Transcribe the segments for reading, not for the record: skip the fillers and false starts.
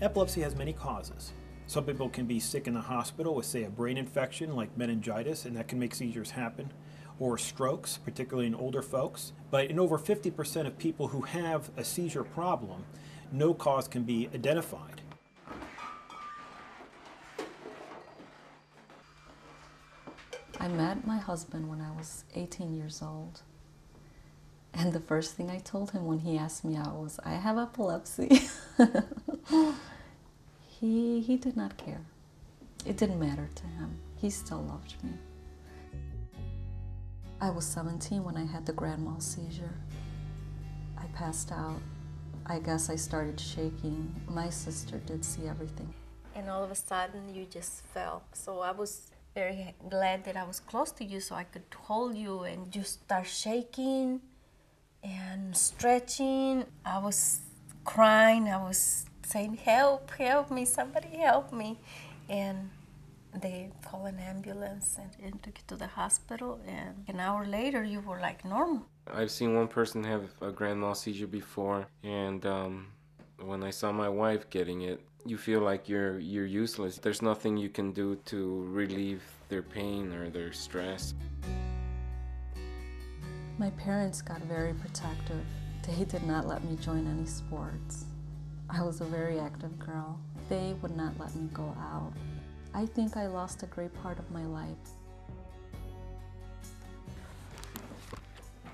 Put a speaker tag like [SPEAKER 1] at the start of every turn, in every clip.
[SPEAKER 1] Epilepsy has many causes. Some people can be sick in the hospital with, say, a brain infection like meningitis, and that can make seizures happen, or strokes, particularly in older folks. But in over 50% of people who have a seizure problem, no cause can be identified.
[SPEAKER 2] I met my husband when I was 18 years old. And the first thing I told him when he asked me out was, I have epilepsy. He did not care. It didn't matter to him. He still loved me. I was 17 when I had the grand mal seizure. I passed out. I guess I started shaking. My sister did see everything.
[SPEAKER 3] And all of a sudden you just fell. So I was very glad that I was close to you so I could hold you, and you start shaking and stretching. I was crying. I was saying, help, help me, somebody help me. And they called an ambulance and took you to the hospital, and an hour later you were like normal.
[SPEAKER 4] I've seen one person have a grand mal seizure before, and when I saw my wife getting it, you feel like you're useless. There's nothing you can do to relieve their pain or their stress.
[SPEAKER 2] My parents got very protective. They did not let me join any sports. I was a very active girl. They would not let me go out. I think I lost a great part of my life.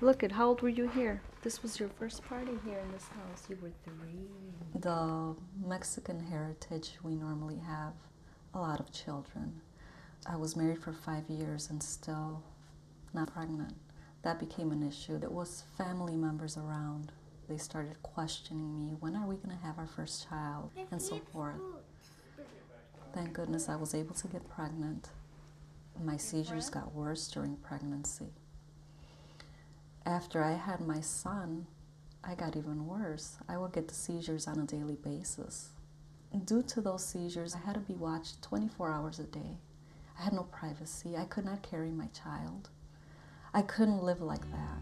[SPEAKER 3] Look at how old were you here? This was your first party here in this house. You were 3.
[SPEAKER 2] The Mexican heritage, we normally have a lot of children. I was married for 5 years and still not pregnant. That became an issue. There was family members around. They started questioning me, when are we going to have our first child, and so forth. Thank goodness I was able to get pregnant. My seizures got worse during pregnancy. After I had my son, I got even worse. I would get the seizures on a daily basis. Due to those seizures, I had to be watched 24 hours a day. I had no privacy. I could not carry my child. I couldn't live like that.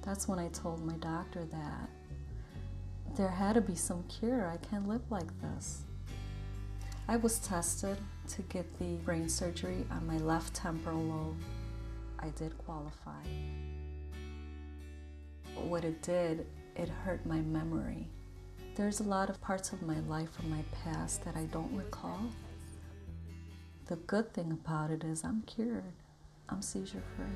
[SPEAKER 2] That's when I told my doctor that there had to be some cure. I can't live like this. I was tested to get the brain surgery on my left temporal lobe. I did qualify. What it did, it hurt my memory. There's a lot of parts of my life from my past that I don't recall. The good thing about it is I'm cured. I'm seizure-free.